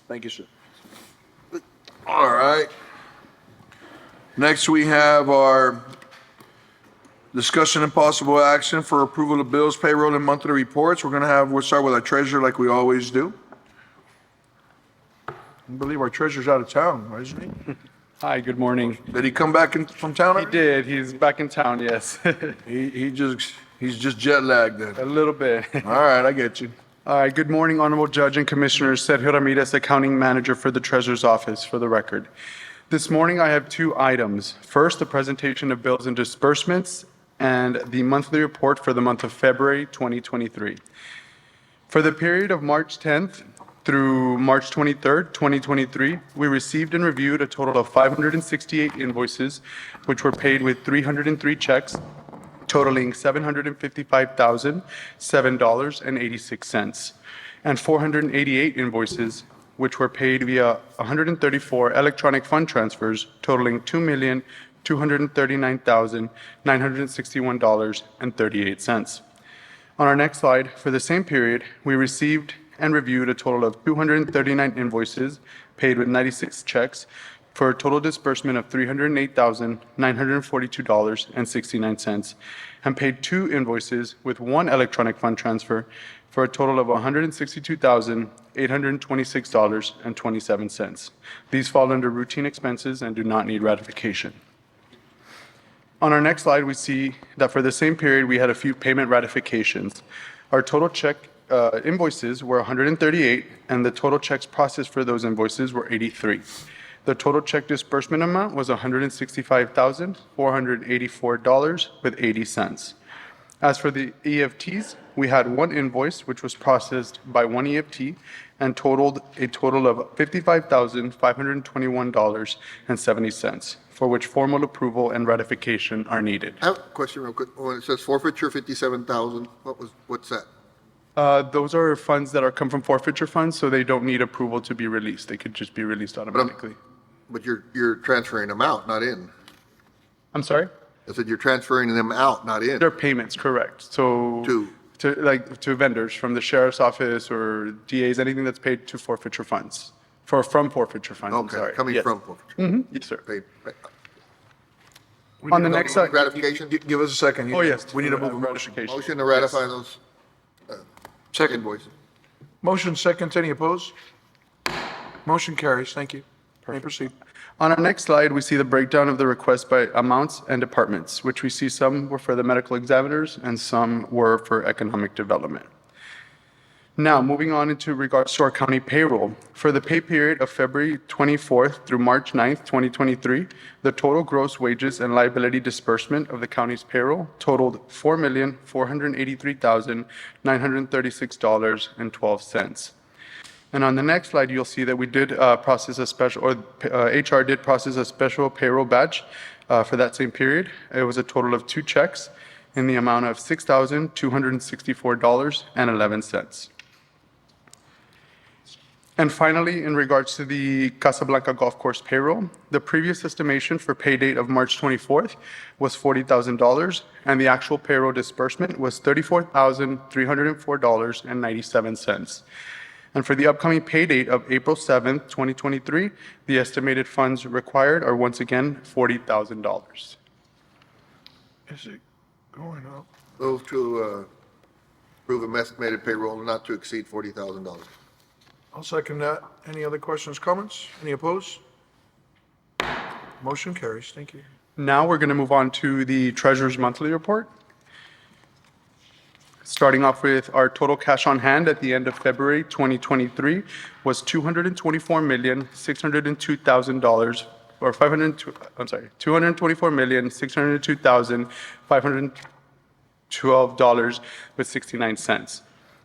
Thank you, sir. All right. Next, we have our discussion and possible action for approval of bills, payroll, and monthly reports. We'll start with our treasurer like we always do. I believe our treasurer's out of town, isn't he? Hi, good morning. Did he come back from town? He did. He's back in town, yes. He's just jet lagged then. A little bit. All right, I get you. All right, good morning, Honorable Judge and Commissioners. Sergio Ramirez, Accounting Manager for the Treasurer's Office, for the record. This morning, I have two items. First, the presentation of bills and disbursements, and the monthly report for the month of February 2023. For the period of March 10th through March 23rd, 2023, we received and reviewed a total of 568 invoices, which were paid with 303 checks, totaling $755,007.86, and 488 invoices, which were paid via 134 electronic fund transfers, totaling $2,239,961.38. On our next slide, for the same period, we received and reviewed a total of 239 invoices, paid with 96 checks, for a total disbursement of $308,942.69, and paid 2 invoices with 1 electronic fund transfer for a total of $162,826.27. These fall under routine expenses and do not need ratification. On our next slide, we see that for the same period, we had a few payment ratifications. Our total check invoices were 138, and the total checks processed for those invoices were 83. The total check disbursement amount was $165,484.80. As for the EFTs, we had 1 invoice which was processed by 1 EFT and totaled a total of $55,521.70, for which formal approval and ratification are needed. I have a question real quick. When it says forfeiture 57,000, what's that? Those are funds that come from forfeiture funds, so they don't need approval to be released. They could just be released automatically. But you're transferring them out, not in. I'm sorry? I said you're transferring them out, not in. They're payments, correct. So to vendors from the sheriff's office or DAs, anything that's paid to forfeiture funds, from forfeiture funds, I'm Okay, sorry. coming Yes. from forfeiture. Yes, sir. Paid. On the next slide. Ratification? Give us a second. Oh, yes. We need to move a motion. ratification. Motion to ratify those Second. invoices. Motion second. Any opposed? Motion carries. Thank you. May proceed. On our next slide, we see the breakdown of the requests by amounts and departments, which we see some were for the medical examiners and some were for economic development. Now, moving on into regards to our county payroll. For the pay period of February 24th through March 9th, 2023, the total gross wages and liability disbursement of the county's payroll totaled $4,483,936.12. And on the next slide, you'll see that we did process a special, or HR did process a special payroll batch for that same period. It was a total of 2 checks in the amount of $6,264.11. And finally, in regards to the Casablanca Golf Course payroll, the previous estimation for pay date of March 24th was $40,000, and the actual payroll disbursement was $34,304.97. And for the upcoming pay date of April 7th, 2023, the estimated funds required are once again $40,000. Is it going up? Move to approve an estimated payroll not to exceed $40,000. I'll second that. Any other questions, comments? Any opposed? Motion carries. Thank you. Now we're going to move on to the treasurer's monthly report. Starting off with our total cash on hand at the end of February 2023 was $224,602,000, or $224,602,512.69.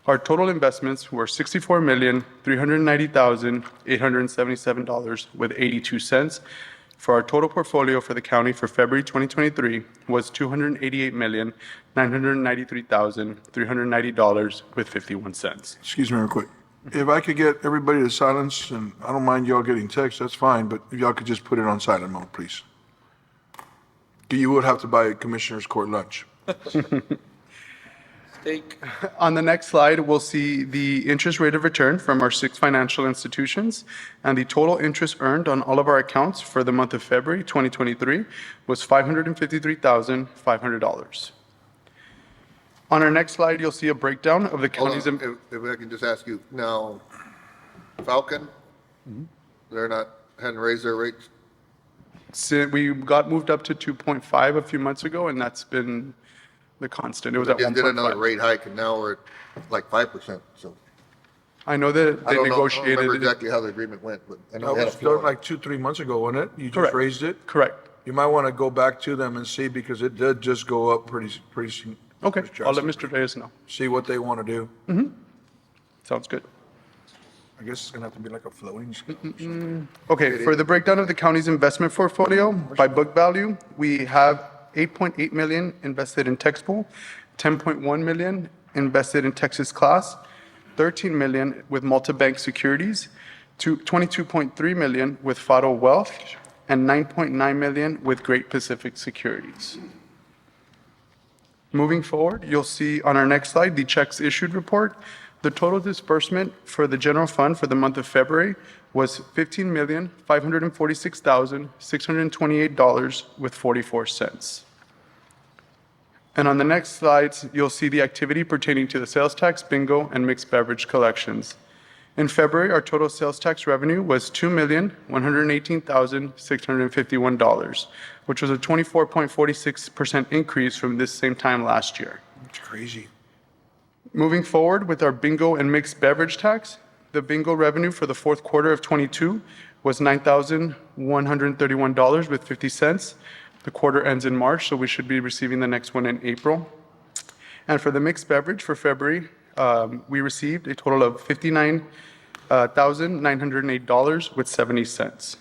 Our total investments were $64,390,877.82. For our total portfolio for the county for February 2023 was $288,993,390.51. Excuse me real quick. If I could get everybody to silence, and I don't mind y'all getting text, that's fine, but if y'all could just put it on silent mode, please. You would have to buy a Commissioner's Court lunch. Steak. On the next slide, we'll see the interest rate of return from our 6 financial institutions, and the total interest earned on all of our accounts for the month of February 2023 was $553,500. On our next slide, you'll see a breakdown of the Hold county's. on, if I can just ask you, now, Falcon, they're not, hadn't raised their rates? We got moved up to 2.5 a few months ago, and that's been the constant. It was at Just did another 1.5. rate hike, and now we're at like 5%, so. I know that I they don't know, I don't negotiated. remember it. exactly how the agreement went, but I know That they had a was floor. like 2-3 months ago, wasn't it? You just Correct. raised it? Correct. You might want to go back to them and see, because it did just go up pretty soon. Okay, I'll let Mr. Reyes know. See what they want to do. Sounds good. I guess it's gonna have to be like a floating scale or something. Okay, for the breakdown of the county's investment portfolio by book value, we have 8.8 million invested in Texpool, 10.1 million invested in Texas Class, 13 million with multi-bank securities, 22.3 million with Fado Wealth, and 9.9 million with Great Pacific Securities. Moving forward, you'll see on our next slide the checks issued report. The total disbursement for the general fund for the month of February was $15,546,628.44. And on the next slides, you'll see the activity pertaining to the sales tax, bingo, and mixed beverage collections. In February, our total sales tax revenue was $2,118,651, which was a 24.46% increase from this same time last year. It's crazy. Moving forward with our bingo and mixed beverage tax, the bingo revenue for the fourth quarter of '22 was $9,131.50. The quarter ends in March, so we should be receiving the next one in April. And for the mixed beverage for February, we received a total of $59,908.70.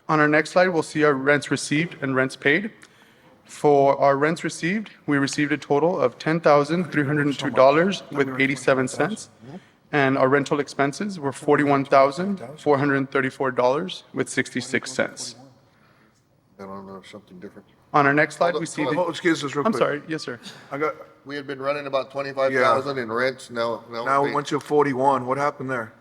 On our next slide, we'll see our rents received and rents paid. For our rents received, we received a total of $10,302.87, and our rental expenses were $41,434.66. I don't know, something different. On our next slide, we see Hold on, the, excuse us real I'm quick. sorry, yes, sir. I got, We had been running about 25,000 in rents, now now we went to 41. What happened there?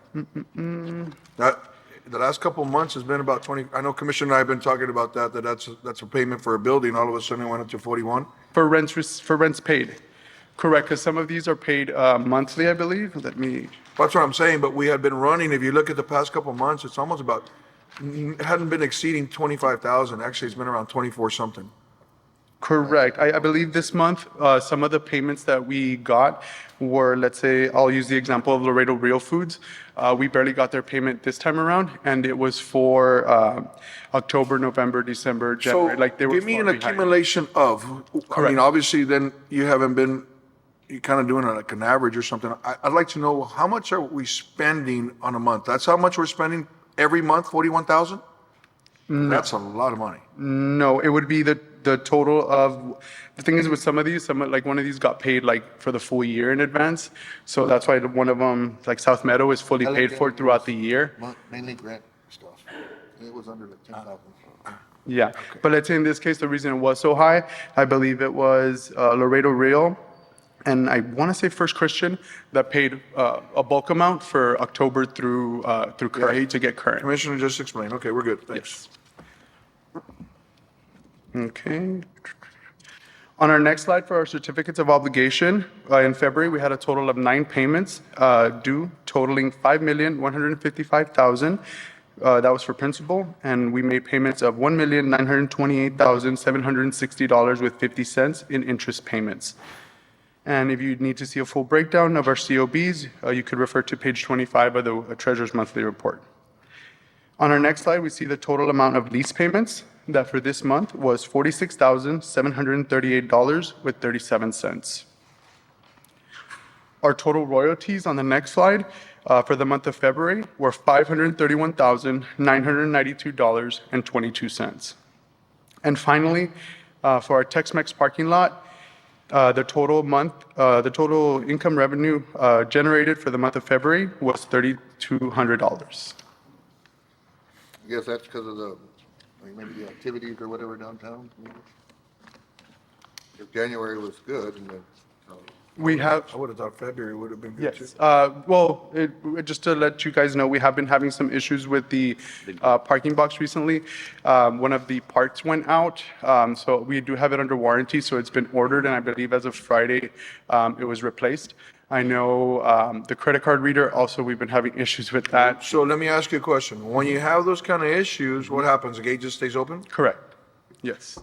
That, the last couple of months has been about 20, I know Commissioner and I have been talking about that's a payment for a building. All of a sudden it went up to 41. For rents paid. Correct, because some of these are paid monthly, I believe. Let me, That's what I'm saying, but we had been running, if you look at the past couple of months, it's almost about, it hadn't been exceeding 25,000. Actually, it's been around 24 something. correct. I believe this month, some of the payments that we got were, let's say, I'll use the example of Laredo Real Foods. We barely got their payment this time around, and it was for October, November, December, So January. Like they were give me far an behind. accumulation of, I Correct. mean, obviously then you haven't been, you're kind of doing like an average or something. I'd like to know, how much are we spending on a month? That's how much we're spending every month, 41,000? That's a lot of money. No, it would be the total of, the thing is with some of these, like one of these got paid like for the full year in advance. So that's why one of them, like South Meadow, is fully paid for throughout the year. Mainly grant stuff. It was under like 10,000. Yeah, but let's say in this case, the reason it was so high, I believe it was Laredo Real, and I want to say First Christian that paid a bulk amount for October through current to get current. Commissioner just explained. Okay, we're good. Thanks. Yes. Okay. On our next slide for our certificates of obligation, in February, we had a total of 9 payments due totaling $5,155,000. That was for principal, and we made payments of $1,928,760.50 in interest payments. And if you need to see a full breakdown of our COBs, you could refer to page 25 of the Treasurer's Monthly Report. On our next slide, we see the total amount of lease payments that for this month was $46,738.37. Our total royalties on the next slide for the month of February were $531,992.22. And finally, for our Tex-Mex parking lot, the total income revenue generated for the month of February was $3,200. I guess that's because of the, like maybe the activities or whatever downtown. Maybe. If January was good, and then, We have, I would have thought February would have been good too. yes, well, just to let you guys know, we have been having some issues with the parking box recently. One of the parts went out, so we do have it under warranty, so it's been ordered, and I believe as of Friday, it was replaced. I know the credit card reader, also, we've been having issues with that. So let me ask you a question. When you have those kind of issues, what happens? The gate just stays open? Correct, yes.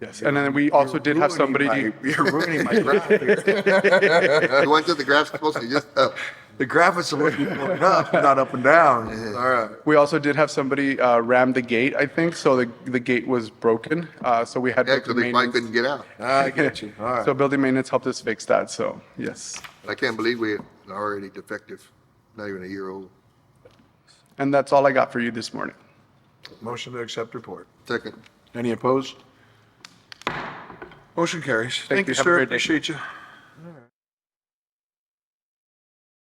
Yes, and then we also did have somebody. You're ruining my graph here. you went to the graph's supposed to be just up. The graph is supposed to be going up, not up and down. All right. We also did have somebody ram the gate, I think, so the gate was broken, so we had. Yeah, because building they probably maintenance- couldn't get out. I get you. All right. So building maintenance helped us fix that, so, yes. I can't believe we're already defective, not even a year old. And that's all I got for you this morning. Motion to accept report. Second. Any opposed? Motion carries. Thank you, you. Have a sir. great day. Appreciate you.